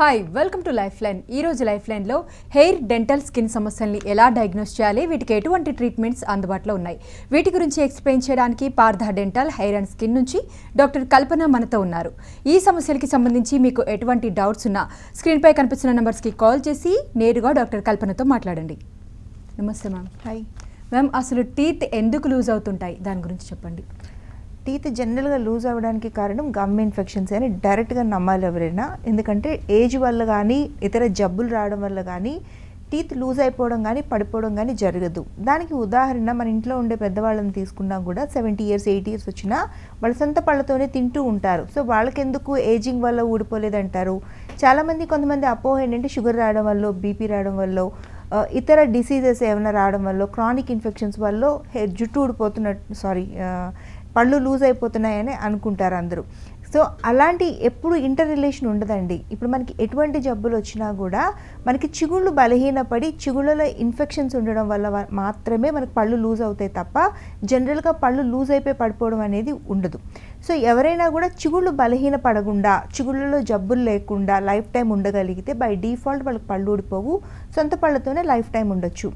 Hi welcome to life line. ఈరోజు life లైన్లో hair dental skin సమస్యల్ని ఎలా డయాగ్నోస్ చేయాలి, వీటికి ఎటువంటి ట్రీట్మెంట్స్ అందుబాటులో ఉన్నాయి, వీటి గురించి ఎక్స్ప్లెయిన్ చేయడానికి Partha dental hair and skin నుంచి డాక్టర్ కల్పన మనతో ఉన్నారు. ఈ సమస్యలకి సంబంధించి మీకు ఎటువంటి డౌట్స్ ఉన్నా స్క్రీన్పై కనిపిస్తున్న నెంబర్స్కి కాల్ చేసి నేరుగా డాక్టర్ కల్పనతో మాట్లాడండి. నమస్తే మ్యామ్. హాయ్ మ్యామ్, అసలు టీత్ ఎందుకు లూజ్ అవుతుంటాయి, దాని గురించి చెప్పండి. టీత్ జనరల్గా లూజ్ అవ్వడానికి కారణం గమ్ ఇన్ఫెక్షన్స్ అని డైరెక్ట్గా నమ్మాలి ఎవరైనా. ఎందుకంటే ఏజ్ వల్ల కానీ ఇతర జబ్బులు రావడం వల్ల కానీ టీత్ లూజ్ అయిపోవడం కానీ పడిపోవడం కానీ జరగదు. దానికి ఉదాహరణ మన ఇంట్లో ఉండే పెద్దవాళ్ళని తీసుకున్నా కూడా 70 years 80 years వచ్చినా వాళ్ళ సొంత పళ్ళతోనే తింటూ ఉంటారు. సో వాళ్ళకెందుకు ఏజింగ్ వల్ల ఊడిపోలేదంటారు. చాలామంది కొంతమంది అపోహ ఏంటంటే షుగర్ రావడం వల్ల, బీపీ రావడం వల్ల, ఇతర డిసీజెస్ ఏమైనా రావడం వల్ల, క్రానిక్ ఇన్ఫెక్షన్స్ వల్ల జుట్టు పళ్ళు లూజ్ అయిపోతున్నాయని అనుకుంటారు అందరూ. సో అలాంటి ఎప్పుడు ఇంటర్ రిలేషన్ ఉండదండి. ఇప్పుడు మనకి ఎటువంటి జబ్బులు వచ్చినా కూడా మనకి చిగుళ్ళు బలహీనపడి చిగుళ్ళలో ఇన్ఫెక్షన్స్ ఉండడం వల్ల మాత్రమే మనకి పళ్ళు లూజ్ అవుతాయి తప్ప జనరల్గా పళ్ళు లూజ్ అయిపోయి పడిపోవడం అనేది ఉండదు. సో ఎవరైనా కూడా చిగుళ్ళు బలహీన పడకుండా, చిగుళ్ళలో జబ్బులు లేకుండా లైఫ్ టైం ఉండగలిగితే బై డిఫాల్ట్ వాళ్ళకి పళ్ళు ఊడిపోవు, సొంత పళ్ళతోనే లైఫ్ టైం ఉండొచ్చు.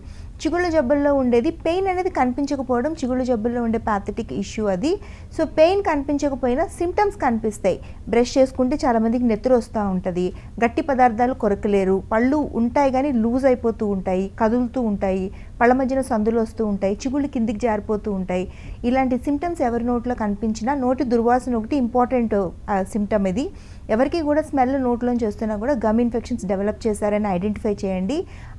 చిగుళ్ళ జబ్బుల్లో ఉండేది పెయిన్ అనేది కనిపించకపోవడం, చిగుళ్ళ జబ్బుల్లో ఉండే ప్యాథటిక్ ఇష్యూ అది. సో పెయిన్ కనిపించకపోయినా సిమ్టమ్స్ కనిపిస్తాయి. బ్రష్ చేసుకుంటే చాలామందికి నెత్తురు వస్తూ ఉంటుంది, గట్టి పదార్థాలు కొరకలేరు, పళ్ళు ఉంటాయి కానీ లూజ్ అయిపోతూ ఉంటాయి, కదులుతూ ఉంటాయి, పళ్ళ మధ్యన సందులు వస్తూ ఉంటాయి, చిగుళ్ళు కిందికి జారిపోతూ ఉంటాయి. ఇలాంటి సిమ్టమ్స్ ఎవరి నోట్లో కనిపించినా, నోటి దుర్వాసన ఒకటి ఇంపార్టెంట్ సిమ్టమ్ ఇది. ఎవరికి కూడా స్మెల్ నోట్లోంచి వస్తున్నా కూడా గమ్ ఇన్ఫెక్షన్స్ డెవలప్ చేశారని ఐడెంటిఫై చేయండి.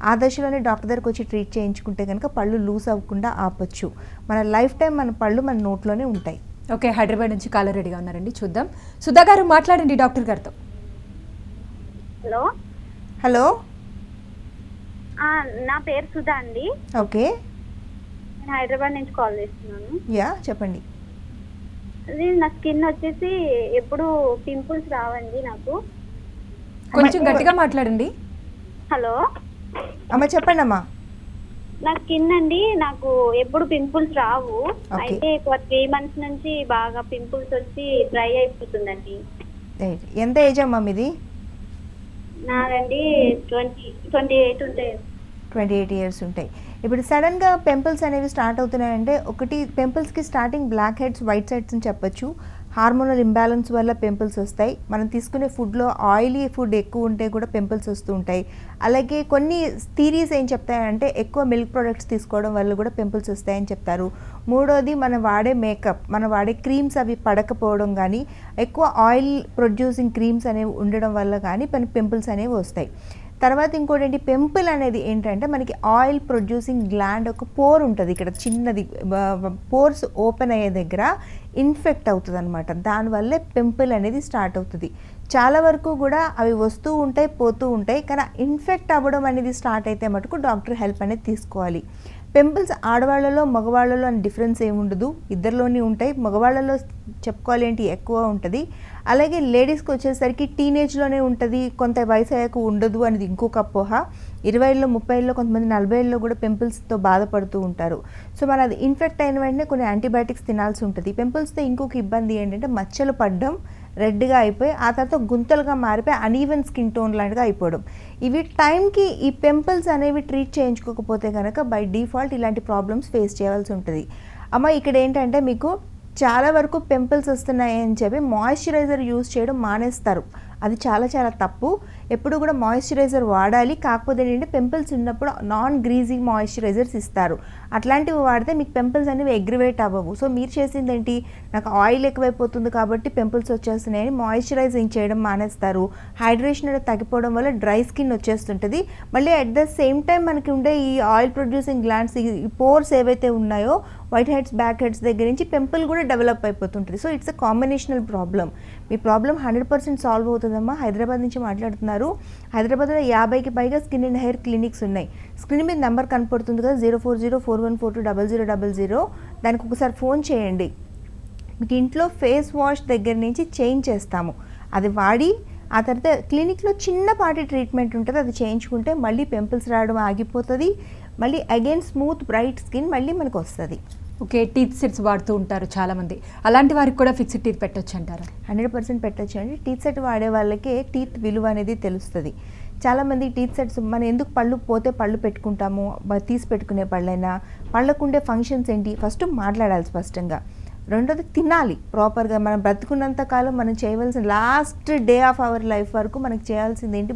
ఆ దశలోనే డాక్టర్ దగ్గరకు వచ్చి ట్రీట్ చేయించుకుంటే కనుక పళ్ళు లూజ్ అవ్వకుండా ఆపొచ్చు. మన లైఫ్ టైం మన పళ్ళు మన నోట్లోనే ఉంటాయి. ఓకే, హైదరాబాద్ నుంచి కాలర్ రెడీగా ఉన్నారండి, చూద్దాం. సుధా గారు మాట్లాడండి డాక్టర్ గారితో. హలో హలో నా పేరు సుధా అండి. ఓకే, నేను హైదరాబాద్ నుంచి కాల్ చేస్తున్నాను. యా చెప్పండి. అది నా స్కిన్ వచ్చేసి ఎప్పుడు పింపుల్స్ రావండి నాకు. కొంచెం గట్టిగా మాట్లాడండి. హలో అమ్మ చెప్పండి అమ్మా. నా స్కిన్ అండి నాకు ఎప్పుడు పింపుల్స్ రావు. అయితే 3 months నుంచి బాగా పింపుల్స్ వచ్చి డ్రై అయిపోతుందండి. ఎంత ఏజ్ అమ్మా మీది? నాదండి 28 ఉంటాయి. 28 years ఉంటాయి. ఇప్పుడు సడన్గా పింపుల్స్ అనేవి స్టార్ట్ అవుతున్నాయంటే, ఒకటి పింపుల్స్కి starting black heads, white sides అని చెప్పొచ్చు. హార్మోనల్ ఇంబ్యాలెన్స్ వల్ల పింపుల్స్ వస్తాయి. మనం తీసుకునే ఫుడ్లో ఆయిలీ ఫుడ్ ఎక్కువ ఉంటే కూడా పింపుల్స్ వస్తూ ఉంటాయి. అలాగే కొన్ని థీరీస్ ఏం చెప్తాయంటే ఎక్కువ మిల్క్ ప్రొడక్ట్స్ తీసుకోవడం వల్ల కూడా పింపుల్స్ వస్తాయని చెప్తారు. మూడోది మనం వాడే మేకప్, మనం వాడే క్రీమ్స్ అవి పడకపోవడం కానీ, ఎక్కువ ఆయిల్ ప్రొడ్యూసింగ్ క్రీమ్స్ అనేవి ఉండడం వల్ల కానీ పింపుల్స్ అనేవి వస్తాయి. తర్వాత ఇంకోటి ఏంటి, పింపుల్ అనేది ఏంటంటే మనకి ఆయిల్ ప్రొడ్యూసింగ్ గ్లాండ్ ఒక పోర్ ఉంటుంది ఇక్కడ, చిన్నది పోర్స్ ఓపెన్ అయ్యే దగ్గర ఇన్ఫెక్ట్ అవుతుంది అనమాట. దానివల్లే పింపుల్ అనేది స్టార్ట్ అవుతుంది. చాలా వరకు కూడా అవి వస్తూ ఉంటాయి, పోతూ ఉంటాయి. కానీ ఇన్ఫెక్ట్ అవ్వడం అనేది స్టార్ట్ అయితే మటుకు డాక్టర్ హెల్ప్ అనేది తీసుకోవాలి. పింపుల్స్ ఆడవాళ్ళలో మగవాళ్ళలో అని డిఫరెన్స్ ఏమి ఉండదు, ఇద్దరిలోనే ఉంటాయి. మగవాళ్ళలో చెప్పుకోవాలి ఏంటి ఎక్కువ ఉంటుంది. అలాగే లేడీస్కి వచ్చేసరికి టీనేజ్లోనే ఉంటుంది, కొంత వయసు అయ్యాక ఉండదు అనేది ఇంకొక అపోహ. 20 30 కొంతమంది 40 కూడా పింపుల్స్తో బాధపడుతూ ఉంటారు. సో మన అది ఇన్ఫెక్ట్ అయిన వెంటనే కొన్ని యాంటీబయాటిక్స్ తినాల్సి ఉంటుంది. పింపుల్స్తో ఇంకొక ఇబ్బంది ఏంటంటే మచ్చలు పడడం, రెడ్గా అయిపోయి ఆ తర్వాత గుంతలుగా మారిపోయి అనీవెన్ స్కిన్ టోన్ లాంటిగా అయిపోవడం. ఇవి టైంకి ఈ పింపుల్స్ అనేవి ట్రీట్ చేయించుకోకపోతే కనుక బై డిఫాల్ట్ ఇలాంటి ప్రాబ్లమ్స్ ఫేస్ చేయాల్సి ఉంటుంది. అమ్మ ఇక్కడ ఏంటంటే మీకు చాలా వరకు పింపుల్స్ వస్తున్నాయి అని చెప్పి మాయిశ్చరైజర్ యూజ్ చేయడం మానేస్తారు. అది చాలా చాలా తప్పు. ఎప్పుడు కూడా మాయిశ్చరైజర్ వాడాలి. కాకపోతే ఏంటంటే పింపుల్స్ ఉన్నప్పుడు నాన్ గ్రీజీ మాయిశ్చరైజర్స్ ఇస్తారు. అట్లాంటివి వాడితే మీకు పింపుల్స్ అనేవి అగ్రివేట్ అవ్వవు. సో మీరు చేసింది ఏంటి, నాకు ఆయిల్ ఎక్కువైపోతుంది కాబట్టి పింపుల్స్ వచ్చేస్తున్నాయని మాయిశ్చరైజింగ్ చేయడం మానేస్తారు. హైడ్రేషన్ అనేది తగ్గిపోవడం వల్ల డ్రై స్కిన్ వచ్చేస్తుంటుంది. మళ్ళీ అట్ ద సేమ్ టైం మనకి ఉండే ఈ ఆయిల్ ప్రొడ్యూసింగ్ గ్లాండ్స్, ఈ పోర్స్ ఏవైతే ఉన్నాయో వైట్ హెడ్స్, బ్లాక్ హెడ్స్ దగ్గర నుంచి పింపుల్ కూడా డెవలప్ అయిపోతుంటుంది. So it's a combinational problem. మీ ప్రాబ్లం 100% సాల్వ్ అవుతుందమ్మా. హైదరాబాద్ నుంచి మాట్లాడుతున్నారు. హైదరాబాద్లో 50కి పైగా స్కిన్ అండ్ హెయిర్ క్లినిక్స్ ఉన్నాయి. స్క్రీన్ మీద నెంబర్ కనపడుతుంది కదా, 040414200000. దానికి ఒకసారి ఫోన్ చేయండి. మీకు ఇంట్లో ఫేస్ వాష్ దగ్గర నుంచి చేంజ్ చేస్తాము. అది వాడి ఆ తర్వాత క్లినిక్లో చిన్నపాటి ట్రీట్మెంట్ ఉంటుంది, అది చేయించుకుంటే మళ్ళీ పింపుల్స్ రావడం ఆగిపోతుంది. మళ్ళీ అగైన్ స్మూత్ బ్రైట్ స్కిన్ మళ్ళీ మనకు వస్తుంది. ఓకే, టీత్ సెట్స్ వాడుతూ ఉంటారు చాలామంది, అలాంటి వారికి కూడా ఫిక్స్డ్ టీత్ పెట్టొచ్చు అంటారా? 100% పెట్టచ్చు అండి. టీత్ సెట్ వాడే వాళ్ళకే టీత్ విలువ అనేది తెలుస్తుంది. చాలామంది టీత్ సెట్స్ మనం ఎందుకు పళ్ళు పోతే పళ్ళు పెట్టుకుంటాము, తీసి పెట్టుకునే పళ్ళైనా, పళ్ళకుండే ఫంక్షన్స్ ఏంటి, ఫస్ట్ మాట్లాడాలి స్పష్టంగా. రెండోది తినాలి ప్రాపర్గా. మనం బ్రతుకున్నంత కాలం మనం చేయవలసిన last day of our life వరకు మనకు చేయాల్సింది ఏంటి,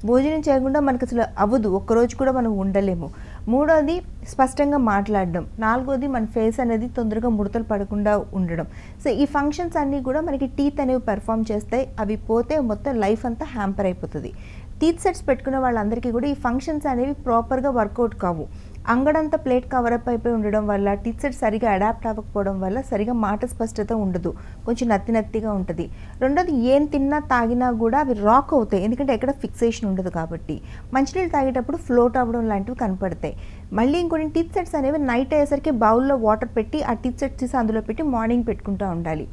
భోజనం చేయకుండా మనకు అసలు అవ్వదు, ఒక్కరోజు కూడా మనం ఉండలేము. మూడోది స్పష్టంగా మాట్లాడడం. నాలుగోది మన ఫేస్ అనేది తొందరగా ముడతలు పడకుండా ఉండడం. సో ఈ ఫంక్షన్స్ అన్నీ కూడా మనకి టీత్ అనేవి పెర్ఫామ్ చేస్తాయి. అవి పోతే మొత్తం లైఫ్ అంతా హ్యాంపర్ అయిపోతుంది. టీత్ సెట్స్ పెట్టుకున్న వాళ్ళందరికీ కూడా ఈ ఫంక్షన్స్ అనేవి ప్రాపర్గా వర్కౌట్ కావు. అంగడంతా ప్లేట్ కవరప్ అయిపోయి ఉండడం వల్ల, టీత్ సెట్ సరిగా అడాప్ట్ అవ్వకపోవడం వల్ల సరిగా మాట స్పష్టత ఉండదు, కొంచెం నత్తిగా ఉంటుంది. రెండోది ఏం తిన్నా తాగినా కూడా అవి రాక్ అవుతాయి, ఎందుకంటే ఎక్కడ ఫిక్సేషన్ ఉండదు కాబట్టి. మంచినీళ్ళు తాగేటప్పుడు ఫ్లోట్ అవ్వడం లాంటివి కనపడతాయి. మళ్ళీ ఇంకొన్ని టీత్ సెట్స్ అనేవి నైట్ అయ్యేసరికి బౌల్లో వాటర్ పెట్టి ఆ టీత్ సెట్ తీసి అందులో పెట్టి మార్నింగ్ పెట్టుకుంటూ ఉండాలి.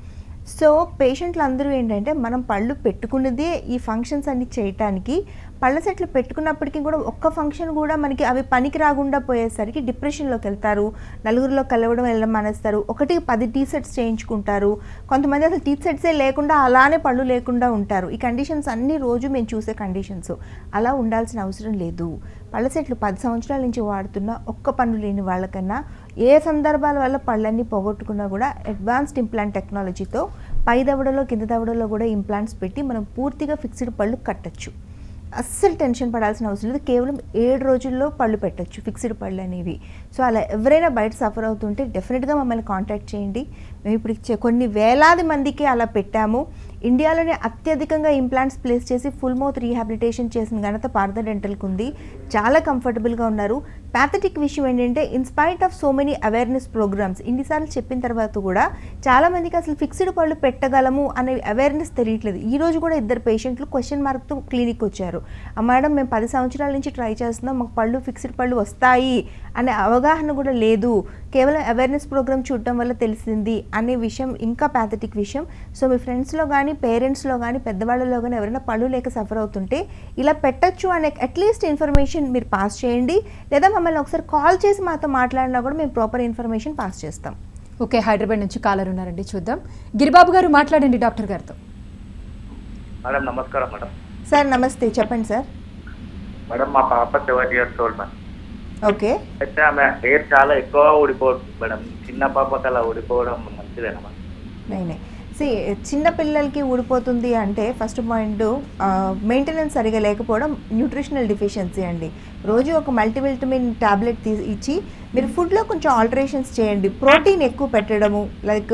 సో పేషెంట్లు అందరూ ఏంటంటే మనం పళ్ళు పెట్టుకున్నదే ఈ ఫంక్షన్స్ అన్ని చేయటానికి, పళ్ళ సెట్లు పెట్టుకున్నప్పటికీ కూడా ఒక్క ఫంక్షన్ కూడా మనకి అవి పనికి రాకుండా పోయేసరికి డిప్రెషన్లోకి వెళ్తారు, నలుగురిలో వెళ్ళడం మానేస్తారు, 10 టీ సెట్స్ చేయించుకుంటారు. కొంతమంది అసలు టీ సెట్సే లేకుండా అలానే పళ్ళు లేకుండా ఉంటారు. ఈ కండిషన్స్ అన్ని రోజు మేము చూసే కండిషన్స్. అలా ఉండాల్సిన అవసరం లేదు. పళ్ళ సెట్లు 10 సంవత్సరాల నుంచి వాడుతున్న ఒక్క పన్ను లేని వాళ్ళకన్నా, ఏ సందర్భాల వల్ల పళ్ళన్నీ పోగొట్టుకున్నా కూడా అడ్వాన్స్డ్ ఇంప్లాంట్ టెక్నాలజీతో పై దవడలో కింద దవడలో కూడా ఇంప్లాంట్స్ పెట్టి మనం పూర్తిగా ఫిక్స్డ్ పళ్ళు కట్టచ్చు. అస్సలు టెన్షన్ పడాల్సిన అవసరం లేదు. కేవలం 7 రోజుల్లో పళ్ళు పెట్టచ్చు ఫిక్స్డ్ పళ్ళు అనేవి. సో అలా ఎవరైనా బయట సఫర్ అవుతుంటే డెఫినెట్గా మమ్మల్ని కాంటాక్ట్ చేయండి. మేము ఇప్పుడు కొన్ని వేలాది మందికి అలా పెట్టాము. ఇండియాలోనే అత్యధికంగా ఇంప్లాంట్స్ ప్లేస్ చేసి ఫుల్ మౌత్ రీహాబిలిటేషన్ చేసిన ఘనత పార్థ డెంటల్కి ఉంది. చాలా కంఫర్టబుల్గా ఉన్నారు. ప్యాథటిక్ విషయం ఏంటంటే in spite of so many awareness programmes ఇన్నిసార్లు చెప్పిన తర్వాత కూడా చాలామందికి అసలు ఫిక్స్డ్ పళ్ళు పెట్టగలము అనే అవేర్నెస్ తెలియట్లేదు. ఈరోజు కూడా 2 పేషెంట్లు క్వశ్చన్ మార్క్తో క్లినిక్ వచ్చారు. మేడం మేము 10 సంవత్సరాల నుంచి ట్రై చేస్తున్నాం, మాకు పళ్ళు ఫిక్స్డ్ పళ్ళు వస్తాయి అనే అవగాహన కూడా లేదు, కేవలం అవేర్నెస్ ప్రోగ్రామ్ చూడటం వల్ల తెలిసింది అనే విషయం ఇంకా ప్యాథటిక్ విషయం. సో మీ ఫ్రెండ్స్లో కానీ పేరెంట్స్లో కానీ పెద్దవాళ్ళలో కానీ ఎవరైనా పళ్ళు లేక సఫర్ అవుతుంటే ఇలా పెట్టచ్చు అనే అట్లీస్ట్ ఇన్ఫర్మేషన్ మీరు పాస్ చేయండి, లేదా మమ్మల్ని ఒకసారి కాల్ చేసి మాతో మాట్లాడినా కూడా మేము ప్రాపర్ ఇన్ఫర్మేషన్ పాస్ చేస్తాం. ఓకే, హైదరాబాద్ నుంచి కాలర్ ఉన్నారండి, చూద్దాం. గిరిబాబు గారు మాట్లాడండి డాక్టర్ గారితో. మేడం నమస్కారం మేడం. సార్ నమస్తే, చెప్పండి సార్. మేడం మా పాప 7 years old మేడం. ఓకే, అయితే ఆమె హెయిర్ చాలా ఎక్కువ ఊడిపోతుంది మేడం. చిన్న పాపకి అలా ఊడిపోవడం మంచిదేనా మేడం? నైనే చిన్న పిల్లలకి ఊడిపోతుంది అంటే ఫస్ట్ పాయింట్ మెయింటెనెన్స్ సరిగా లేకపోవడం, న్యూట్రిషనల్ డిఫిషియన్సీ అండి. రోజు ఒక మల్టీవిటమిన్ టాబ్లెట్ ఇచ్చి మీరు ఫుడ్లో కొంచెం ఆల్టరేషన్స్ చేయండి. ప్రోటీన్ ఎక్కువ పెట్టడము, లైక్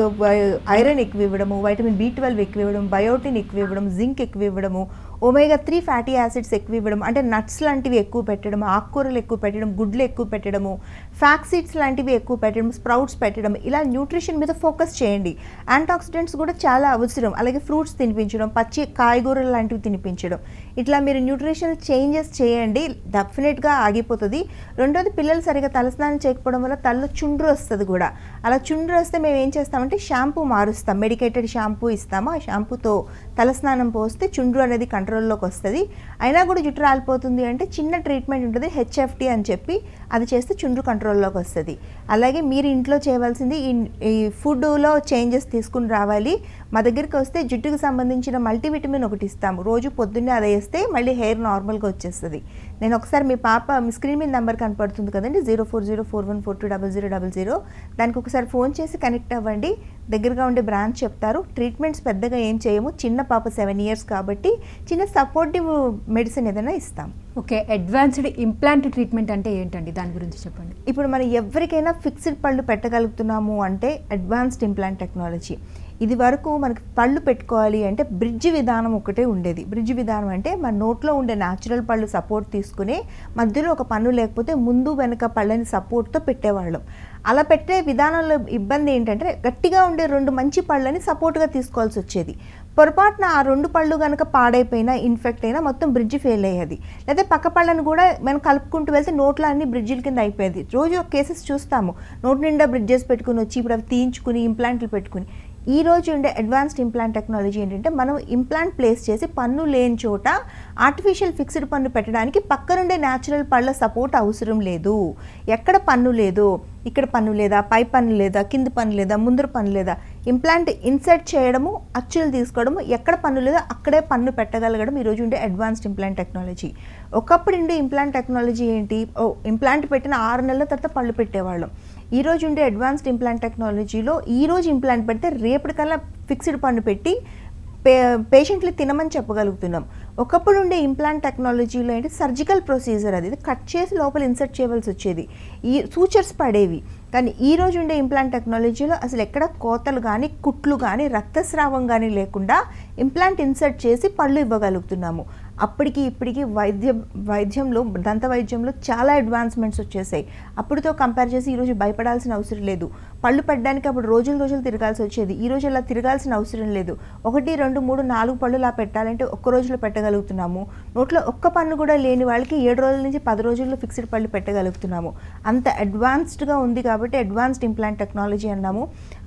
ఐరన్ ఎక్కువ ఇవ్వడము, వైటమిన్ B12 ఎక్కువ ఇవ్వడం, బయోటిన్ ఎక్కువ ఇవ్వడం, జింక్ ఎక్కువ ఇవ్వడము, ఒమేగా 3 ఫ్యాటీ యాసిడ్స్ ఎక్కువ ఇవ్వడం, అంటే నట్స్ లాంటివి ఎక్కువ పెట్టడం, ఆకుకూరలు ఎక్కువ పెట్టడం, గుడ్లు ఎక్కువ పెట్టడము, ఫ్యాక్స్ సీడ్స్ లాంటివి ఎక్కువ పెట్టడం, స్ప్రౌట్స్ పెట్టడం, ఇలా న్యూట్రిషన్ మీద ఫోకస్ చేయండి. యాంటాక్సిడెంట్స్ కూడా చాలా అవసరం. అలాగే ఫ్రూట్స్ తినిపించడం, పచ్చి కాయగూరలు లాంటివి తినిపించడం, ఇట్లా మీరు న్యూట్రిషనల్ చేంజెస్ చేయండి, డెఫినెట్గా ఆగిపోతుంది. రెండోది పిల్లలు సరిగా తలస్నానం చేయకపోవడం వల్ల తలలో చుండ్రు వస్తుంది కూడా. అలా చుండ్రు వస్తే మేము ఏం చేస్తామంటే షాంపూ మారుస్తాం, మెడికేటెడ్ షాంపూ ఇస్తాము. ఆ షాంపూతో తలస్నానం పోస్తే చుండ్రు అనేది కంట్రోల్లోకి వస్తుంది. అయినా కూడా జుట్టు రాలిపోతుంది అంటే చిన్న ట్రీట్మెంట్ ఉంటుంది, HFT అని చెప్పి, అది చేస్తే చుండ్రు కంట్రోల్లోకి వస్తుంది. అలాగే మీరు ఇంట్లో చేయవలసింది ఈ ఫుడ్లో చేంజెస్ తీసుకుని రావాలి. మా దగ్గరికి వస్తే జుట్టుకు సంబంధించిన మల్టీవిటమిన్ ఒకటి ఇస్తాము, రోజు పొద్దున్నే అది వేస్తే మళ్ళీ హెయిర్ నార్మల్గా వచ్చేస్తుంది. నేను ఒకసారి మీ స్క్రీన్ మీద నెంబర్ కనపడుతుంది కదండి, 0404142000, దానికి ఒకసారి ఫోన్ చేసి కనెక్ట్ అవ్వండి. దగ్గరగా ఉండే బ్రాంచ్ చెప్తారు. ట్రీట్మెంట్స్ పెద్దగా ఏం చేయము, చిన్న పాప 7 years కాబట్టి చిన్న సపోర్టివ్ మెడిసిన్ ఏదైనా ఇస్తాం. ఓకే, అడ్వాన్స్డ్ ఇంప్లాంట్ ట్రీట్మెంట్ అంటే ఏంటండి, దాని గురించి చెప్పండి. ఇప్పుడు మనం ఎవరికైనా ఫిక్స్డ్ పళ్ళు పెట్టగలుగుతున్నాము అంటే అడ్వాన్స్డ్ ఇంప్లాంట్ టెక్నాలజీ. ఇది వరకు మనకి పళ్ళు పెట్టుకోవాలి అంటే బ్రిడ్జ్ విధానం ఒకటే ఉండేది. బ్రిడ్జ్ విధానం అంటే మన నోట్లో ఉండే న్యాచురల్ పళ్ళు సపోర్ట్ తీసుకుని మధ్యలో ఒక పన్ను లేకపోతే ముందు వెనక పళ్ళని సపోర్ట్తో పెట్టేవాళ్ళం. అలా పెట్టే విధానంలో ఇబ్బంది ఏంటంటే గట్టిగా ఉండే 2 మంచి పళ్ళని సపోర్ట్గా తీసుకోవాల్సి వచ్చేది. పొరపాటున ఆ 2 పళ్ళు కనుక పాడైపోయినా, ఇన్ఫెక్ట్ అయినా మొత్తం బ్రిడ్జ్ ఫెయిల్ అయ్యేది. లేదా పక్క పళ్ళను కూడా మనం కలుపుకుంటూ వెళ్తే నోట్లో అన్ని బ్రిడ్జిల కింద అయిపోయేది. రోజు కేసెస్ చూస్తాము, నోటి నిండా బ్రిడ్జెస్ పెట్టుకుని వచ్చి ఇప్పుడు అవి తీయించుకుని ఇంప్లాంట్లు పెట్టుకుని. ఈ రోజు ఉండే అడ్వాన్స్డ్ ఇంప్లాంట్ టెక్నాలజీ ఏంటంటే మనం ఇంప్లాంట్ ప్లేస్ చేసి పన్ను లేని చోట ఆర్టిఫిషియల్ ఫిక్స్డ్ పన్ను పెట్టడానికి పక్కనుండే న్యాచురల్ పళ్ళ సపోర్ట్ అవసరం లేదు. ఎక్కడ పన్ను లేదు, ఇక్కడ పన్ను లేదా, పై పన్ను లేదా, కింది పన్ను లేదా, ముందర పన్ను లేదా, ఇంప్లాంట్ ఇన్సర్ట్ చేయడము, అచ్చులు తీసుకోవడము, ఎక్కడ పన్ను లేదో అక్కడే పన్ను పెట్టగలగడం ఈరోజు ఉండే అడ్వాన్స్డ్ ఇంప్లాంట్ టెక్నాలజీ. ఒకప్పుడు ఉండే ఇంప్లాంట్ టెక్నాలజీ ఏంటి, ఇంప్లాంట్ పెట్టిన 6 నెలల తర్వాత పళ్ళు పెట్టేవాళ్ళం. ఈరోజు ఉండే అడ్వాన్స్డ్ ఇంప్లాంట్ టెక్నాలజీలో ఈరోజు ఇంప్లాంట్ పెడితే రేపటికల్లా ఫిక్స్డ్ పన్ను పెట్టి పేషెంట్లు తినమని చెప్పగలుగుతున్నాం. ఒకప్పుడు ఉండే ఇంప్లాంట్ టెక్నాలజీలో ఏంటి సర్జికల్ ప్రొసీజర్, అది కట్ చేసి లోపల ఇన్సర్ట్ చేయవలసి వచ్చేది, ఈ సూచర్స్ పడేవి. కానీ ఈ రోజు ఉండే ఇంప్లాంట్ టెక్నాలజీలో అసలు ఎక్కడ కోతలు కానీ, కుట్లు కానీ, రక్తస్రావం కానీ లేకుండా ఇంప్లాంట్ ఇన్సర్ట్ చేసి పళ్ళు ఇవ్వగలుగుతున్నాము. అప్పటికి ఇప్పటికి వైద్యంలో దంత వైద్యంలో చాలా అడ్వాన్స్మెంట్స్ వచ్చేసాయి. అప్పటితో కంపేర్ చేసి ఈరోజు భయపడాల్సిన అవసరం లేదు. పళ్ళు పెట్టడానికి అప్పుడు రోజులు తిరగాల్సి వచ్చేది, ఈరోజు అలా తిరగాల్సిన అవసరం లేదు. 1, 2, 3, 4 పళ్ళు ఇలా పెట్టాలంటే ఒక్క రోజులో పెట్టగలుగుతున్నాము. నోట్లో ఒక్క పన్ను కూడా లేని వాళ్ళకి 7 రోజుల నుంచి 10 రోజుల్లో ఫిక్స్డ్ పళ్ళు పెట్టగలుగుతున్నాము. అంత అడ్వాన్స్డ్గా ఉంది కాబట్టి అడ్వాన్స్డ్ ఇంప్లాంట్ టెక్నాలజీ అన్నాము.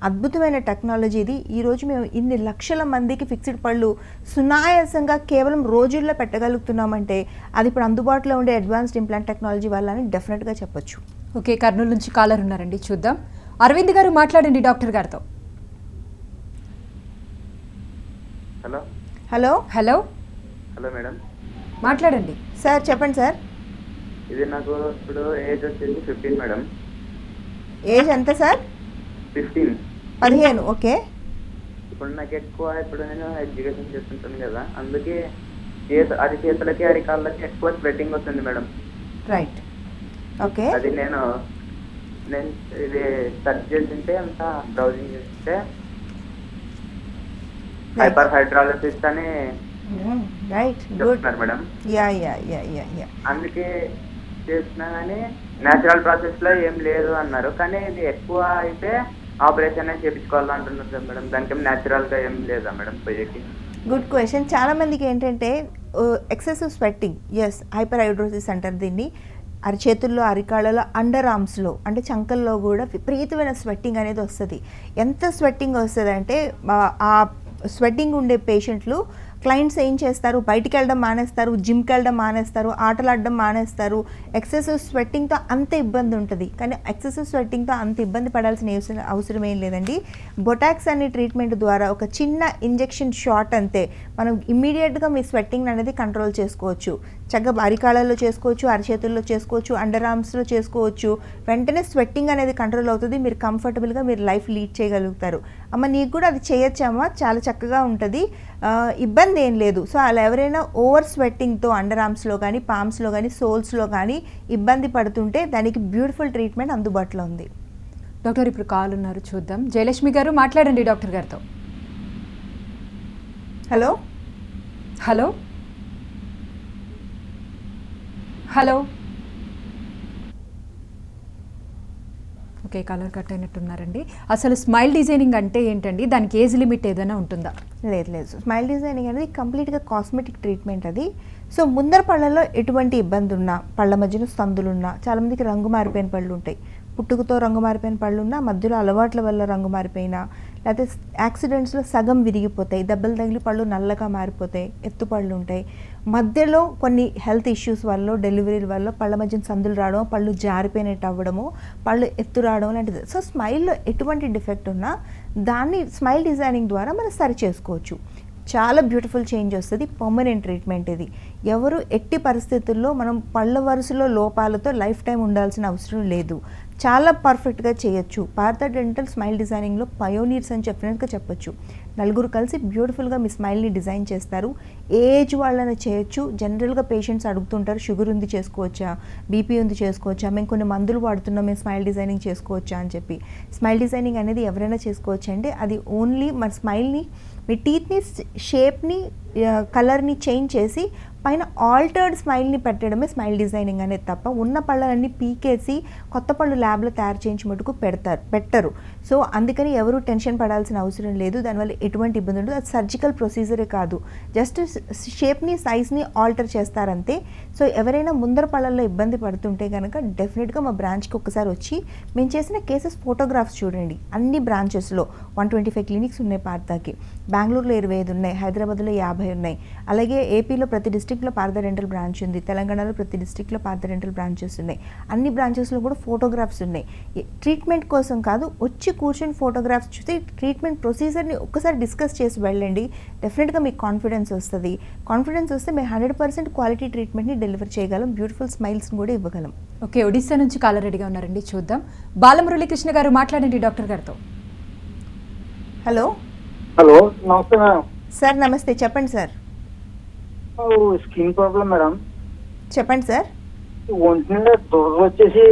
అద్భుతమైన టెక్నాలజీ ఇది. ఈరోజు మేము ఇన్ని లక్షల మందికి ఫిక్స్డ్ పళ్ళు సునాయాసంగా కేవలం రోజుల్లో పెట్టగలుగుతున్నామంటే అది ఇప్పుడు అందుబాటులో ఉండే అడ్వాన్స్డ్ ఇంప్లాంట్ టెక్నాలజీ వల్ల అని డెఫినెట్గా చెప్పొచ్చు. ఓకే, కర్నూలు నుంచి కాలర్ ఉన్నారండి, చూద్దాం. అరవింద్ గారు మాట్లాడండి డాక్టర్ గారితో. Hello hello hello hello madam, మాట్లాడండి సార్. చెప్పండి సార్. ఇది నాకు ఇప్పుడు ఏజ్ వచ్చేసి 15 మేడం. ఏజ్ ఎంత సార్? 15. 15. ఓకే. ఇప్పుడు నాకు ఎక్కువ, ఇప్పుడు నేను ఎడ్యుకేషన్ చేస్తుంటాను కదా, అందుకే చేతులకి అరికాళ్ళకి ఎక్కువ స్వెట్టింగ్ వస్తుంది మేడం. రైట్. ఓకే. అది నేను ఇది సర్చ్ చేస్తుంటే అంత బ్రౌజింగ్ చేస్తుంటే హైపర్ హైడ్రాలసిస్ అని రైట్. గుడ్. చెప్తున్నారు మేడం. యా. అందుకే చేస్తున్నా కానీ న్యాచురల్ ప్రాసెస్ లో ఏం లేదు అన్నారు. కానీ ఇది ఎక్కువ అయితే ఆపరేషన్ చేయించుకోవాలంటున్నారు కదా మేడం, దానికి న్యాచురల్ గా ఏం లేదా మేడం పోయేకి? Good question. చాలా మందికి ఏంటంటే excessive sweating, as hyperhidrosis అంటారు దీన్ని. అరిచేతుల్లో, అరికాళ్ళలో, అండర్ ఆర్మ్స్లో అంటే చంకల్లో కూడా విపరీతమైన స్వెట్టింగ్ అనేది వస్తుంది. ఎంత స్వెట్టింగ్ వస్తుంది అంటే ఆ స్వెట్టింగ్ ఉండే పేషెంట్లు, క్లయింట్స్ ఏం చేస్తారు, బయటికి వెళ్ళడం మానేస్తారు, జిమ్కి వెళ్ళడం మానేస్తారు, ఆటలు ఆడడం మానేస్తారు. ఎక్సెసివ్ స్వెట్టింగ్తో అంత ఇబ్బంది ఉంటుంది. కానీ ఎక్సెసివ్ స్వెట్టింగ్తో అంత ఇబ్బంది పడాల్సిన అవసరం ఏం లేదండి. బొటాక్స్ అనే ట్రీట్మెంట్ ద్వారా ఒక చిన్న ఇంజెక్షన్ షాట్ అంతే మనం ఇమ్మీడియట్గా మీ స్వెట్టింగ్ అనేది కంట్రోల్ చేసుకోవచ్చు. చక్కగా అరికాళ్ళలో చేసుకోవచ్చు, అరిచేతుల్లో చేసుకోవచ్చు, అండర్ ఆర్మ్స్లో చేసుకోవచ్చు. వెంటనే స్వెట్టింగ్ అనేది కంట్రోల్ అవుతుంది. మీరు కంఫర్టబుల్గా మీరు లైఫ్ లీడ్ చేయగలుగుతారు. అమ్మ నీకు కూడా అది చేయొచ్చమ్మా, చాలా చక్కగా ఉంటుంది, ఇబ్బంది ఏం లేదు. సో అలా ఎవరైనా ఓవర్ స్వెట్టింగ్తో అండర్ ఆర్మ్స్లో కానీ, పామ్స్లో కానీ, సోల్స్లో కానీ ఇబ్బంది పడుతుంటే దానికి బ్యూటిఫుల్ ట్రీట్మెంట్ అందుబాటులో ఉంది. డాక్టర్ ఇప్పుడు కాల్ ఉన్నారు, చూద్దాం. జయలక్ష్మి గారు మాట్లాడండి డాక్టర్ గారితో. Hello hello hello. Okay, colour cut అయినట్టున్నారండి. అసలు స్మైల్ డిజైనింగ్ అంటే ఏంటండి, దానికి ఏజ్ లిమిట్ ఏదైనా ఉంటుందా? లేదు. స్మైల్ డిజైనింగ్ అనేది కంప్లీట్గా కాస్మెటిక్ ట్రీట్మెంట్ అది. సో ముందర పళ్ళలో ఎటువంటి ఇబ్బంది ఉన్నా, పళ్ళ మధ్యన సందులున్నా, చాలామందికి రంగు మారిపోయిన పళ్ళు ఉంటాయి, పుట్టుకతో రంగు మారిపోయిన పళ్ళు ఉన్నా, మధ్యలో అలవాట్ల వల్ల రంగు మారిపోయినా, లేకపోతే యాక్సిడెంట్స్లో సగం విరిగిపోతాయి, దెబ్బలు తగిలి పళ్ళు నల్లగా మారిపోతాయి, ఎత్తుపళ్ళు ఉంటాయి, మధ్యలో కొన్ని హెల్త్ ఇష్యూస్ వల్ల, డెలివరీల వల్ల పళ్ళ మధ్యన సందులు రావడం, పళ్ళు జారిపోయినట్టు అవ్వడము, పళ్ళు ఎత్తు రావడం లాంటిది. సో స్మైల్లో ఎటువంటి డిఫెక్ట్ ఉన్నా దాన్ని స్మైల్ డిజైనింగ్ ద్వారా మనం సరి చేసుకోవచ్చు. చాలా బ్యూటిఫుల్ చేంజ్ వస్తుంది. పర్మనెంట్ ట్రీట్మెంట్ ఇది. ఎవరు ఎట్టి పరిస్థితుల్లో మనం పళ్ళ వరుసలో లోపాలతో లైఫ్ టైం ఉండాల్సిన అవసరం లేదు. చాలా పర్ఫెక్ట్గా చేయొచ్చు. పార్థ డెంటల్ స్మైల్ డిజైనింగ్లో పయోనీర్స్ అని చెప్పినట్టుగా చెప్పొచ్చు. నలుగురు కలిసి బ్యూటిఫుల్గా మీ స్మైల్ని డిజైన్ చేస్తారు. ఏజ్ వాళ్ళని చేయొచ్చు. జనరల్గా పేషెంట్స్ అడుగుతుంటారు, షుగర్ ఉంది చేసుకోవచ్చా, బీపీ ఉంది చేసుకోవచ్చా, మేము కొన్ని మందులు వాడుతున్నాం, మేము స్మైల్ డిజైనింగ్ చేసుకోవచ్చా అని చెప్పి. స్మైల్ డిజైనింగ్ అనేది ఎవరైనా చేసుకోవచ్చు అండి. అది ఓన్లీ మన స్మైల్ని, మీ టీత్ని షేప్ని కలర్ని చేంజ్ చేసి పైన ఆల్టర్డ్ స్మైల్ని పెట్టడమే స్మైల్ డిజైనింగ్ అనేది తప్ప ఉన్న పళ్ళన్నీ పీకేసి కొత్త పళ్ళు ల్యాబ్లో తయారు చేయించి మటుకు పెట్టరు. సో అందుకని ఎవరు టెన్షన్ పడాల్సిన అవసరం లేదు. దానివల్ల ఎటువంటి ఇబ్బంది ఉండదు. అది సర్జికల్ ప్రొసీజరే కాదు, జస్ట్ షేప్ని సైజ్ని ఆల్టర్ చేస్తారంతే. సో ఎవరైనా ముందర పళ్ళల్లో ఇబ్బంది పడుతుంటే కనుక డెఫినెట్గా మా బ్రాంచ్కి ఒకసారి వచ్చి మేము చేసిన కేసెస్ ఫోటోగ్రాఫ్స్ చూడండి. అన్ని బ్రాంచెస్లో 125 క్లినిక్స్ ఉన్నాయి పార్థాకి. బెంగళూరులో 25 ఉన్నాయి, హైదరాబాద్లో 50 ఉన్నాయి. అలాగే ఏపీలో ప్రతి డిస్ట్రిక్ట్లో పార్థ డెంటల్ బ్రాంచ్ ఉంది, తెలంగాణలో ప్రతి డిస్ట్రిక్ట్లో పార్థ డెంటల్ బ్రాంచెస్ ఉన్నాయి. అన్ని బ్రాంచెస్లో కూడా ఫోటోగ్రాఫ్స్ ఉన్నాయి. ట్రీట్మెంట్ కోసం కాదు, వచ్చి కూర్చొని ఫోటోగ్రాఫ్స్ చూసి ట్రీట్మెంట్ ప్రొసీజర్ని ఒక్కసారి డిస్కస్ చేసి వెళ్ళండి. డెఫినెట్గా మీకు కాన్ఫిడెన్స్ వస్తుంది. కాన్ఫిడెన్స్ వస్తే మేము 100% క్వాలిటీ ట్రీట్మెంట్ని డెలివర్ చేయగలం, బ్యూటిఫుల్ స్మైల్స్ని కూడా ఇవ్వగలం. ఓకే, ఒడిస్సా నుంచి కాలర్ రెడీగా ఉన్నారండి, చూద్దాం. బాలమురళీకృష్ణ గారు మాట్లాడండి డాక్టర్ గారితో. హలో నమస్తే మేడం. సార్ నమస్తే, చెప్పండి సార్. Skin problem madam. చెప్పండి సార్. ఒంటి నిండా దురద వచ్చేసి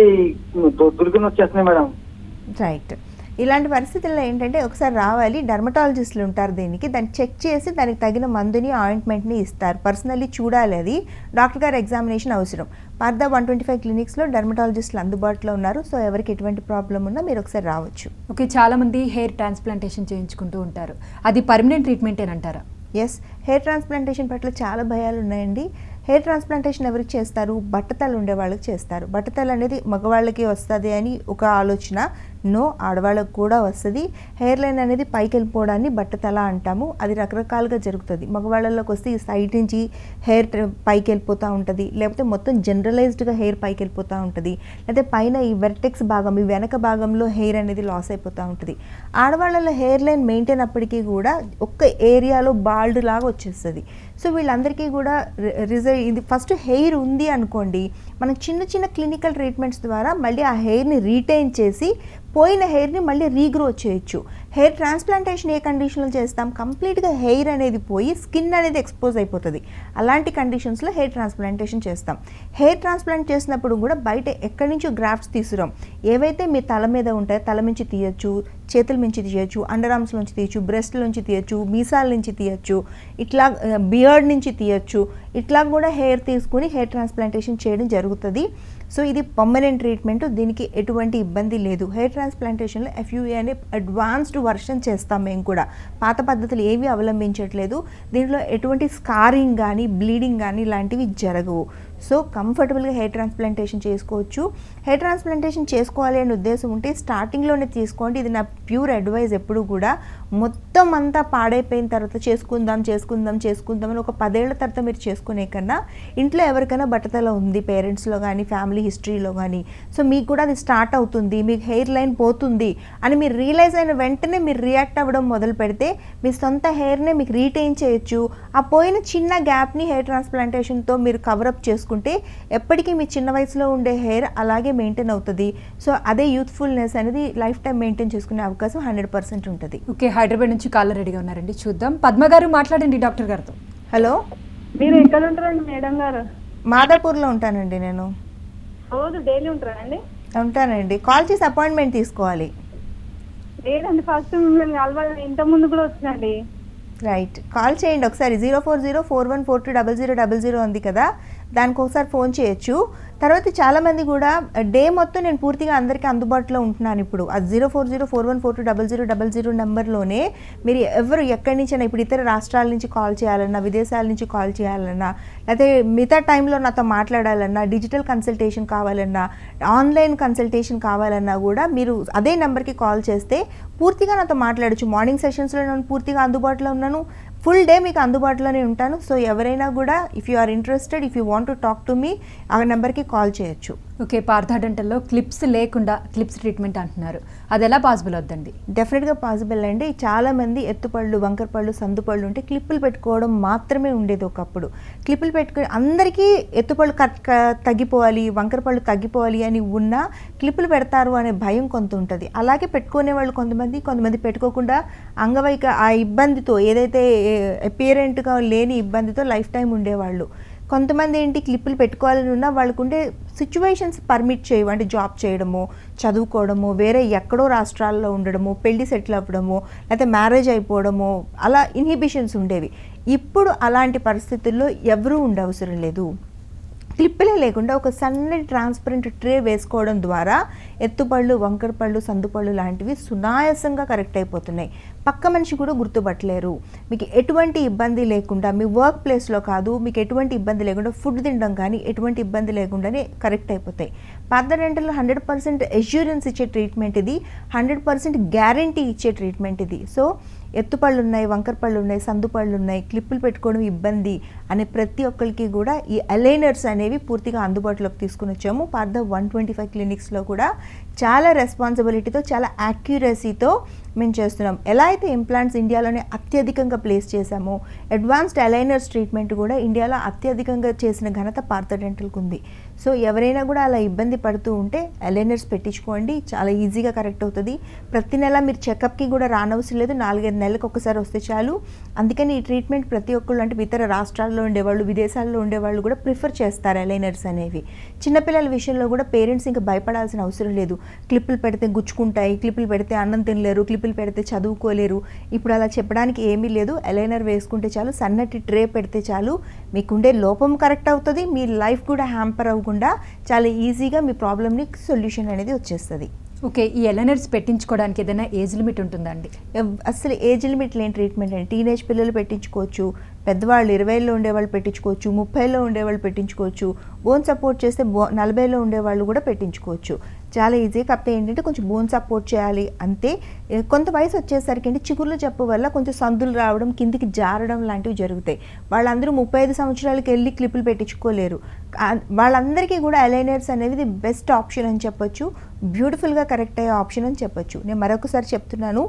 దొద్దులుకుని వచ్చేస్తున్నాయి మేడం. రైట్, ఇలాంటి పరిస్థితుల్లో ఏంటంటే ఒకసారి రావాలి, డర్మటాలజిస్టులు ఉంటారు దీనికి, దాన్ని చెక్ చేసి దానికి తగిన మందుని ఆయింట్మెంట్ని ఇస్తారు. పర్సనల్లీ చూడాలి, అది డాక్టర్ గారి ఎగ్జామినేషన్ అవసరం. పార్థ 125 క్లినిక్స్లో డర్మటాలజిస్టులు అందుబాటులో ఉన్నారు. సో ఎవరికి ఎటువంటి ప్రాబ్లం ఉన్నా మీరు ఒకసారి రావచ్చు. ఓకే, చాలామంది హెయిర్ ట్రాన్స్ప్లాంటేషన్ చేయించుకుంటూ ఉంటారు, అది పర్మనెంట్ ట్రీట్మెంట్ అంటారా? ఎస్, హెయిర్ ట్రాన్స్ప్లాంటేషన్ పట్ల చాలా భయాలు ఉన్నాయండి. హెయిర్ ట్రాన్స్ప్లాంటేషన్ ఎవరికి చేస్తారు? బట్టతలు ఉండే వాళ్ళకి చేస్తారు. బట్టతలు అనేది మగవాళ్ళకి వస్తుంది అని ఒక ఆలోచన. నో, ఆడవాళ్ళకు కూడా వస్తుంది. హెయిర్ లైన్ అనేది పైకి వెళ్ళిపోవడాన్ని బట్టతల అంటాము. అది రకరకాలుగా జరుగుతుంది. మగవాళ్ళలోకి వస్తే ఈ సైడ్ నుంచి హెయిర్ పైకి వెళ్ళిపోతూ ఉంటుంది, లేకపోతే మొత్తం జనరలైజ్డ్గా హెయిర్ పైకి వెళ్ళిపోతూ ఉంటుంది, లేకపోతే పైన ఈ వెర్టెక్స్ భాగం, ఈ వెనక భాగంలో హెయిర్ అనేది లాస్ అయిపోతూ ఉంటుంది. ఆడవాళ్ళలో హెయిర్ లైన్ మెయింటైన్ అప్పటికీ కూడా ఒక్క ఏరియాలో బాల్డ్ లాగా వచ్చేస్తుంది. సో వీళ్ళందరికీ కూడా ఇది ఫస్ట్ హెయిర్ ఉంది అనుకోండి, మనం చిన్న చిన్న క్లినికల్ ట్రీట్మెంట్స్ ద్వారా మళ్ళీ ఆ హెయిర్ని రీటైన్ చేసి పోయిన హెయిర్ని మళ్ళీ రీగ్రో చేయొచ్చు. హెయిర్ ట్రాన్స్ప్లాంటేషన్ ఏ కండిషన్లో చేస్తాం? కంప్లీట్గా హెయిర్ అనేది పోయి స్కిన్ అనేది ఎక్స్పోజ్ అయిపోతుంది. అలాంటి కండిషన్స్లో హెయిర్ ట్రాన్స్ప్లాంటేషన్ చేస్తాం. హెయిర్ ట్రాన్స్ప్లాంట్ చేసినప్పుడు కూడా బయట ఎక్కడి నుంచో గ్రాఫ్ట్స్ తీసుకురాం. ఏవైతే మీ తల మీద ఉంటాయో తల నుంచి తీయచ్చు, చేతుల నుంచి తీయచ్చు, అండర్ ఆర్మ్స్ నుంచి తీయచ్చు, బ్రెస్ట్ నుంచి తీయచ్చు, మీసాల నుంచి తీయచ్చు, ఇట్లా బియర్డ్ నుంచి తీయచ్చు. ఇట్లా కూడా హెయిర్ తీసుకుని హెయిర్ ట్రాన్స్ప్లాంటేషన్ చేయడం జరుగుతుంది. సో ఇది పర్మనెంట్ ట్రీట్మెంట్, దీనికి ఎటువంటి ఇబ్బంది లేదు. హెయిర్ ట్రాన్స్ప్లాంటేషన్లో FUE అనే అడ్వాన్స్డ్ వర్షన్ చేస్తాం మేము కూడా. పాత పద్ధతులు ఏవి అవలంబించట్లేదు. దీంట్లో ఎటువంటి స్కారింగ్ కానీ బ్లీడింగ్ కానీ ఇలాంటివి జరగవు. సో కంఫర్టబుల్గా హెయిర్ ట్రాన్స్ప్లాంటేషన్ చేసుకోవచ్చు. హెయిర్ ట్రాన్స్ప్లాంటేషన్ చేసుకోవాలి అనే ఉద్దేశం ఉంటే స్టార్టింగ్లోనే తీసుకోండి. ఇది నా ప్యూర్ అడ్వైజ్. ఎప్పుడు కూడా మొత్తం అంతా పాడైపోయిన తర్వాత చేసుకుందాం అని ఒక 10 ఏళ్ల తర్వాత మీరు చేసుకునే కన్నా ఇంట్లో ఎవరికైనా బట్టతల ఉంది, పేరెంట్స్లో కానీ ఫ్యామిలీ హిస్టరీలో కానీ, సో మీకు కూడా అది స్టార్ట్ అవుతుంది, మీకు హెయిర్ లైన్ పోతుంది అని మీరు రియలైజ్ అయిన వెంటనే మీరు రియాక్ట్ అవ్వడం మొదలు పెడితే మీ సొంత హెయిర్నే మీకు రీటైన్ చేయొచ్చు. ఆ పోయిన చిన్న గ్యాప్ని హెయిర్ ట్రాన్స్ప్లాంటేషన్తో మీరు కవరప్ చేసుకుంటే ఎప్పటికీ మీ చిన్న వయసులో ఉండే హెయిర్ అలాగే మెయింటైన్ అవుతుంది. సో అదే యూత్ఫుల్నెస్ అనేది లైఫ్ టైం మెయింటైన్ చేసుకునే అవకాశం 100% ఉంటుంది. ఓకే, హైదరాబాద్ నుంచి కాలర్ రెడీగా ఉన్నారండి, చూద్దాం. పద్మ గారు మాట్లాడండి డాక్టర్ గారితో. హలో, మీరు ఎక్కడ ఉంటారండి మేడం గారు? మాదాపూర్లో ఉంటానండి నేను. రోజు డైలీ ఉంటారండి? ఉంటానండి. కాల్ చేసి అపాయింట్మెంట్ తీసుకోవాలి. లేదండి, ఫస్ట్ మిమ్మల్ని కలవాలి, ఇంత ముందు కూడా వచ్చినండి. రైట్, కాల్ చేయండి ఒకసారి. 04041420000 ఉంది కదా, దానికి ఒకసారి ఫోన్ చేయొచ్చు. తర్వాత చాలామంది కూడా డే మొత్తం నేను పూర్తిగా అందరికీ అందుబాటులో ఉంటున్నాను ఇప్పుడు. అది 04041420000 నెంబర్లోనే మీరు ఎవరు ఎక్కడి నుంచైనా, ఇప్పుడు ఇతర రాష్ట్రాల నుంచి కాల్ చేయాలన్నా, విదేశాల నుంచి కాల్ చేయాలన్నా, లేకపోతే మిగతా టైంలో నాతో మాట్లాడాలన్నా, డిజిటల్ కన్సల్టేషన్ కావాలన్నా, ఆన్లైన్ కన్సల్టేషన్ కావాలన్నా కూడా మీరు అదే నెంబర్కి కాల్ చేస్తే పూర్తిగా నాతో మాట్లాడచ్చు. మార్నింగ్ సెషన్స్లో నేను పూర్తిగా అందుబాటులో ఉన్నాను, ఫుల్ డే మీకు అందుబాటులోనే ఉంటాను. సో ఎవరైనా కూడా if you are interested, if you want to talk to me, ఆ నెంబర్కి కాల్ చేయొచ్చు. ఓకే, పార్థ డెంటల్లో క్లిప్స్ లేకుండా క్లిప్స్ ట్రీట్మెంట్ అంటున్నారు, అది ఎలా పాసిబుల్ అవుతుందండి? డెఫినెట్గా పాసిబుల్ అండి. చాలామంది ఎత్తుపళ్ళు, వంకరపళ్ళు, సందుపళ్ళు ఉంటే క్లిప్పులు పెట్టుకోవడం మాత్రమే ఉండేది ఒకప్పుడు. క్లిప్పులు పెట్టుకుని అందరికీ ఎత్తుపళ్ళు తగ్గిపోవాలి, వంకరపళ్ళు తగ్గిపోవాలి అని ఉన్నా క్లిప్పులు పెడతారు అనే భయం కొంత ఉంటుంది. అలాగే పెట్టుకునే వాళ్ళు కొంతమంది పెట్టుకోకుండా ఆ ఇబ్బందితో, ఏదైతే అపియరెంట్గా లేని ఇబ్బందితో లైఫ్ టైం ఉండేవాళ్ళు. కొంతమంది ఏంటి క్లిప్పులు పెట్టుకోవాలని ఉన్నా వాళ్ళకుండే సిచ్యువేషన్స్ పర్మిట్ చేయవు, అంటే జాబ్ చేయడము, చదువుకోవడము, వేరే ఎక్కడో రాష్ట్రాల్లో ఉండడము, పెళ్లి సెటిల్ అవ్వడము, లేకపోతే మ్యారేజ్ అయిపోవడము, అలా ఇన్హిబిషన్స్ ఉండేవి. ఇప్పుడు అలాంటి పరిస్థితుల్లో ఎవరూ ఉండవసరం లేదు. క్లిప్పులే లేకుండా ఒక సన్నటి ట్రాన్స్పరెంట్ ట్రే వేసుకోవడం ద్వారా ఎత్తుపళ్ళు, వంకరపళ్ళు, సందుపళ్ళు లాంటివి సునాయాసంగా కరెక్ట్ అయిపోతున్నాయి. పక్క మనిషి కూడా గుర్తుపట్టలేరు. మీకు ఎటువంటి ఇబ్బంది లేకుండా, మీ వర్క్ ప్లేస్లో కాదు, మీకు ఎటువంటి ఇబ్బంది లేకుండా ఫుడ్ తినడం కానీ ఎటువంటి ఇబ్బంది లేకుండానే కరెక్ట్ అయిపోతాయి. పార్థ డెంటల్లో 100% అష్యూరెన్స్ ఇచ్చే ట్రీట్మెంట్ ఇది, 100% గ్యారంటీ ఇచ్చే ట్రీట్మెంట్ ఇది. సో ఎత్తుపళ్ళు ఉన్నాయి, వంకరపళ్ళు ఉన్నాయి, సందుపళ్ళు ఉన్నాయి, క్లిప్పులు పెట్టుకోవడం ఇబ్బంది అనే ప్రతి ఒక్కరికి కూడా ఈ అలైనర్స్ అనేవి పూర్తిగా అందుబాటులోకి తీసుకుని వచ్చాము. పార్థ 125 క్లినిక్స్లో కూడా చాలా రెస్పాన్సిబిలిటీతో, చాలా యాక్యురసీతో మేము చేస్తున్నాం. ఎలా అయితే ఇంప్లాంట్స్ ఇండియాలోనే అత్యధికంగా ప్లేస్ చేశామో, అడ్వాన్స్డ్ అలైనర్స్ ట్రీట్మెంట్ కూడా ఇండియాలో అత్యధికంగా చేసిన ఘనత పార్థ డెంటల్కి ఉంది. సో ఎవరైనా కూడా అలా ఇబ్బంది పడుతూ ఉంటే అలైనర్స్ పెట్టించుకోండి, చాలా ఈజీగా కరెక్ట్ అవుతుంది. ప్రతి నెల మీరు చెకప్కి కూడా రానవసరం లేదు, 4-5 నెలలకు ఒకసారి వస్తే చాలు. అందుకని ఈ ట్రీట్మెంట్ ప్రతి ఒక్కళ్ళు, అంటే ఇతర రాష్ట్రాల్లో ఉండేవాళ్ళు, విదేశాల్లో ఉండేవాళ్ళు కూడా ప్రిఫర్ చేస్తారు అలైనర్స్ అనేవి. చిన్నపిల్లల విషయంలో కూడా పేరెంట్స్ ఇంకా భయపడాల్సిన అవసరం లేదు. క్లిప్పులు పెడితే గుచ్చుకుంటాయి, క్లిప్పులు పెడితే అన్నం తినలేరు, క్లిప్పులు పెడితే చదువుకోలేరు, ఇప్పుడు అలా చెప్పడానికి ఏమీ లేదు. అలైనర్ వేసుకుంటే చాలు, సన్నటి ట్రే పెడితే చాలు, మీకుండే లోపం కరెక్ట్ అవుతుంది, మీ లైఫ్ కూడా హ్యాంపర్ అవ్వకుండా చాలా ఈజీగా మీ ప్రాబ్లమ్ని సొల్యూషన్ అనేది వచ్చేస్తుంది. ఓకే, ఈ అలైనర్స్ పెట్టించుకోవడానికి ఏదైనా ఏజ్ లిమిట్ ఉంటుందా అండి? అసలు ఏజ్ లిమిట్ లేని ట్రీట్మెంట్ అండి. టీనేజ్ పిల్లలు పెట్టించుకోవచ్చు, పెద్దవాళ్ళు 20లో ఉండేవాళ్ళు పెట్టించుకోవచ్చు, 30లో ఉండేవాళ్ళు పెట్టించుకోవచ్చు, బోన్ సపోర్ట్ చేస్తే 40లో ఉండేవాళ్ళు కూడా పెట్టించుకోవచ్చు. చాలా ఈజీ. కాకపోతే ఏంటంటే కొంచెం బోన్ సపోర్ట్ చేయాలి అంతే. కొంత వయసు వచ్చేసరికి అంటే చిగుర్ల జబ్బు వల్ల కొంచెం సందులు రావడం, కిందికి జారడం లాంటివి జరుగుతాయి. వాళ్ళందరూ 35 సంవత్సరాలకి వెళ్ళి క్లిప్పులు పెట్టించుకోలేరు. వాళ్ళందరికీ కూడా అలైనర్స్ అనేది బెస్ట్ ఆప్షన్ అని చెప్పొచ్చు, బ్యూటిఫుల్గా కరెక్ట్ అయ్యే ఆప్షన్ అని చెప్పొచ్చు. నేను మరొకసారి చెప్తున్నాను,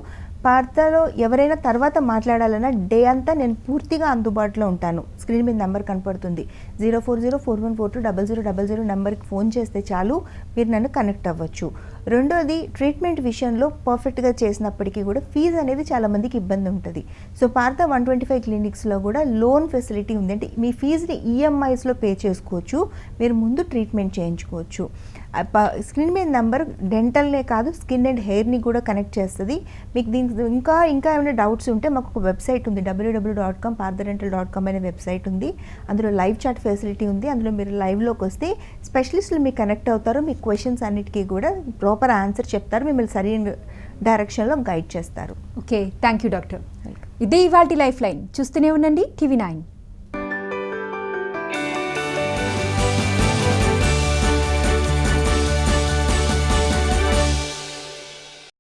పార్థలో ఎవరైనా తర్వాత మాట్లాడాలన్నా డే అంతా నేను పూర్తిగా అందుబాటులో ఉంటాను. స్క్రీన్ మీద నెంబర్ కనపడుతుంది, 040414200000 నెంబర్కి ఫోన్ చేస్తే చాలు, మీరు నన్ను కనెక్ట్ అవ్వచ్చు. రెండోది, ట్రీట్మెంట్ విషయంలో పర్ఫెక్ట్గా చేసినప్పటికీ కూడా ఫీజు అనేది చాలామందికి ఇబ్బంది ఉంటుంది. సో పార్థ 125 క్లినిక్స్లో కూడా లోన్ ఫెసిలిటీ ఉంది. అంటే మీ ఫీజుని ఈఎంఐస్లో పే చేసుకోవచ్చు, మీరు ముందు ట్రీట్మెంట్ చేయించుకోవచ్చు. స్క్రీన్ మీద నెంబర్ డెంటల్నే కాదు, స్కిన్ అండ్ హెయిర్ని కూడా కనెక్ట్ చేస్తుంది. మీకు దీనికి ఇంకా ఏమైనా డౌట్స్ ఉంటే మాకు ఒక వెబ్సైట్ ఉంది, www.parthadental.com అనే వెబ్సైట్ ఉంది. అందులో లైవ్ చాట్ ఫెసిలిటీ ఉంది. అందులో మీరు లైవ్లోకి వస్తే స్పెషలిస్టులు మీకు కనెక్ట్ అవుతారు, మీ క్వశ్చన్స్ అన్నిటికీ కూడా ప్రాపర్ ఆన్సర్ చెప్తారు, మిమ్మల్ని సరైన డైరెక్షన్లో గైడ్ చేస్తారు. Okay, thank you doctor. ఇదే ఇవాల్టి లైఫ్ లైన్. చూస్తూనే ఉండండి TV9.